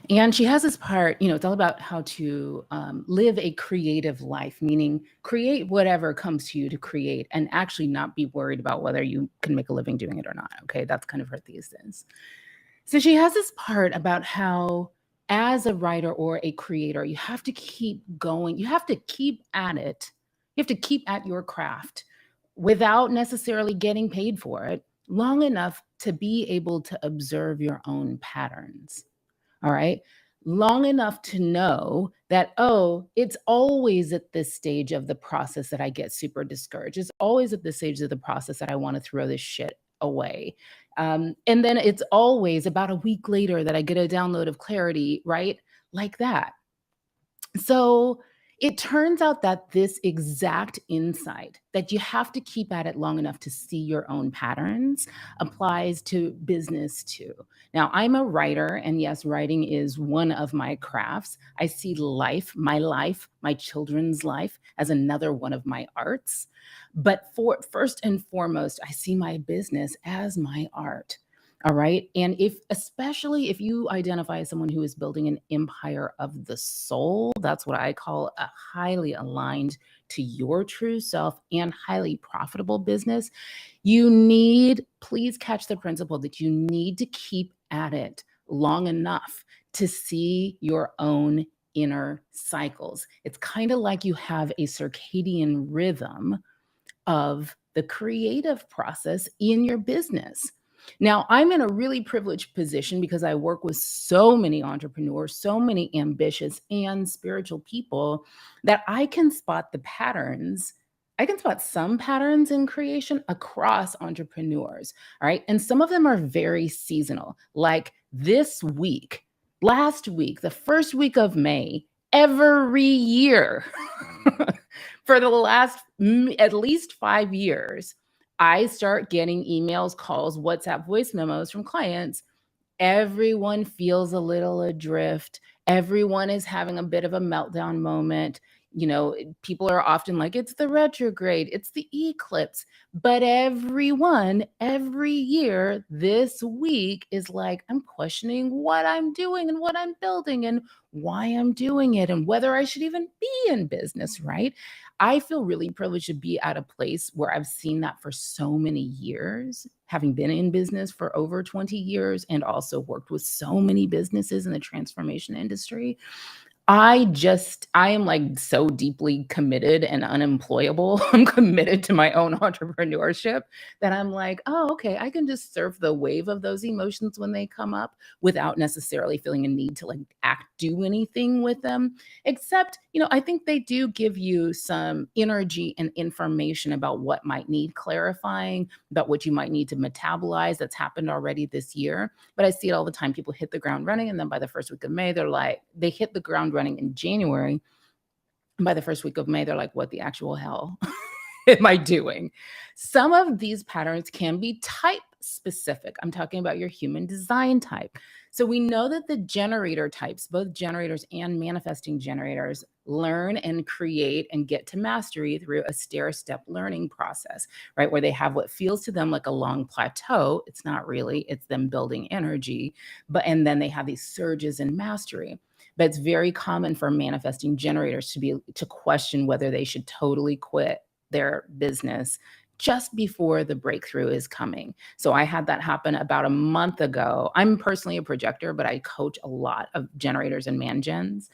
And she has this part, it's all about how to live a creative life, meaning create whatever comes to you to create and actually not be worried about whether you can make a living doing it or not. Okay. That's kind of her thesis. So she has this part about how, as a writer or a creator, you have to keep going. You have to keep at it. You have to keep at your craft without necessarily getting paid for it long enough to be able to observe your own patterns. All right. Long enough to know that, oh, it's always at this stage of the process that I get super discouraged. It's always at this stage of the process that I want to throw this shit away. And then it's always about a week later that I get a download of clarity, right? Like that. So it turns out that this exact insight that you have to keep at it long enough to see your own patterns applies to business too. Now, I'm a writer, and yes, writing is one of my crafts. I see life, my children's life, as another one of my arts. But for first and foremost, I see my business as my art. All right. And especially if you identify as someone who is building an empire of the soul, that's what I call a highly aligned to your true self and highly profitable business. Please catch the principle that you need to keep at it long enough to see your own inner cycles. It's kind of like you have a circadian rhythm of the creative process in your business. Now, I'm in a really privileged position because I work with so many entrepreneurs, so many ambitious and spiritual people that I can spot the patterns. I can spot some patterns in creation across entrepreneurs. All right. And some of them are very seasonal. Like this week, last week, the first week of May, every year for the last at least 5 years, I start getting emails, calls, WhatsApp voice memos from clients. Everyone feels a little adrift. Everyone is having a bit of a meltdown moment. People are often like, it's the retrograde, it's the eclipse. But everyone, every year, this week is like, I'm questioning what I'm doing and what I'm building and why I'm doing it and whether I should even be in business, right? I feel really privileged to be at a place where I've seen that for so many years, having been in business for over 20 years and also worked with so many businesses in the transformation industry. I am like so deeply committed and unemployable. I'm committed to my own entrepreneurship that I'm like, oh, okay, I can just surf the wave of those emotions when they come up without necessarily feeling a need to like do anything with them. Except, I think they do give you some energy and information about what might need clarifying, about what you might need to metabolize that's happened already this year. But I see it all the time. People hit the ground running, and then by the first week of May, they hit the ground running in January. And by the first week of May, they're like, what the actual hell am I doing? Some of these patterns can be type specific. I'm talking about your human design type. So we know that the generator types, both generators and manifesting generators, learn and create and get to mastery through a stair-step learning process, right? Where they have what feels to them like a long plateau. It's not really, it's them building energy. And then they have these surges in mastery. But it's very common for manifesting generators to question whether they should totally quit their business just before the breakthrough is coming. So I had that happen about a month ago. I'm personally a projector, but I coach a lot of generators and man-gens.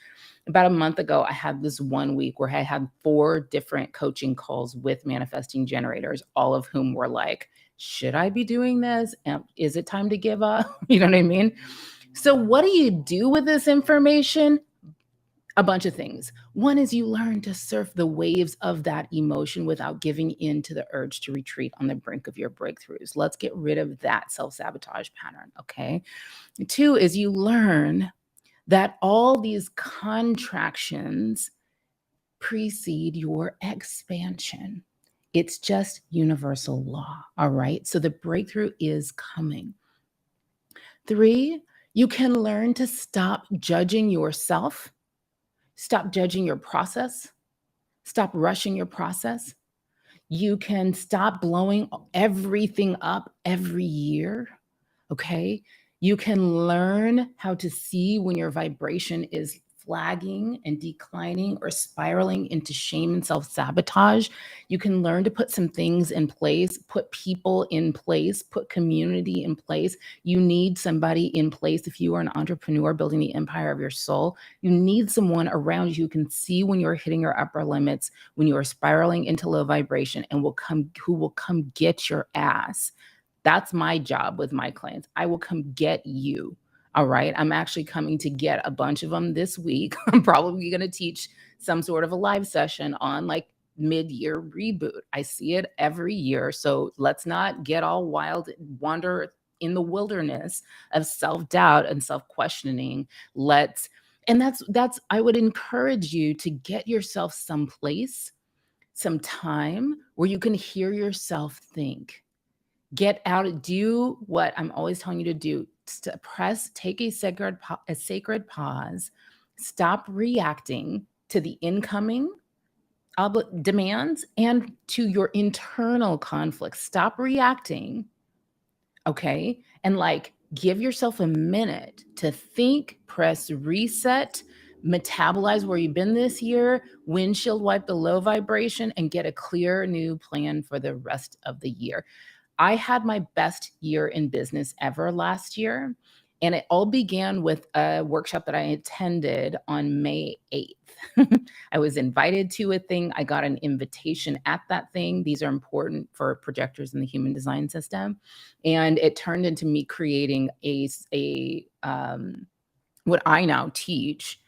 About a month ago, I had this 1 week where I had 4 different coaching calls with manifesting generators, all of whom were like, should I be doing this? Is it time to give up? You know what I mean? So what do you do with this information? A bunch of things. One is you learn to surf the waves of that emotion without giving in to the urge to retreat on the brink of your breakthroughs. Let's get rid of that self-sabotage pattern, okay? 2 is you learn that all these contractions precede your expansion. It's just universal law, all right? So the breakthrough is coming. 3, you can learn to stop judging yourself. Stop judging your process. Stop rushing your process. You can stop blowing everything up every year. Okay. You can learn how to see when your vibration is flagging and declining or spiraling into shame and self sabotage. You can learn to put some things in place, put people in place, put community in place. You need somebody in place if you are an entrepreneur building the empire of your soul. You need someone around you who can see when you're hitting your upper limits, when you are spiraling into low vibration, and who will come get your ass. That's my job with my clients. I will come get you. All right. I'm actually coming to get a bunch of them this week. I'm probably going to teach some sort of a live session on like mid-year reboot. I see it every year. So let's not get all wild, wander in the wilderness of self-doubt and self-questioning. Let's and that's I would encourage you to get yourself someplace, some time where you can hear yourself think. Get out, do what I'm always telling you to do. Take a sacred pause, stop reacting to the incoming demands and to your internal conflicts. Stop reacting, okay? And like give yourself a minute to think, press reset, metabolize where you've been this year, windshield wipe the low vibration, and get a clear new plan for the rest of the year. I had my best year in business ever last year. And it all began with a workshop that I attended on May 8th. I was invited to a thing. I got an invitation at that thing. These are important for projectors in the human design system. And it turned into me creating what I now teach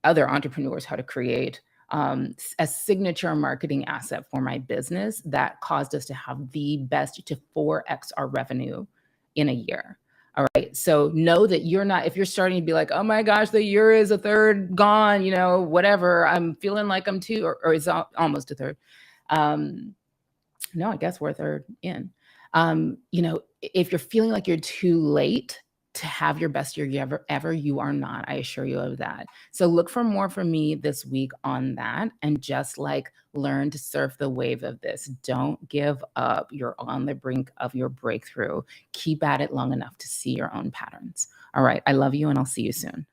other entrepreneurs how to create a signature marketing asset for my business that caused us to have the best to 4x our revenue in a year. All right. So know that you're not, if you're starting to be like, oh my gosh, the year is a third gone, whatever, I'm feeling like I'm two, or it's almost a third. No, I guess we're a third in. If you're feeling like you're too late to have your best year you ever, you are not. I assure you of that. So look for more from me this week on that, and just like learn to surf the wave of this. Don't give up. You're on the brink of your breakthrough. Keep at it long enough to see your own patterns. All right. I love you, and I'll see you soon.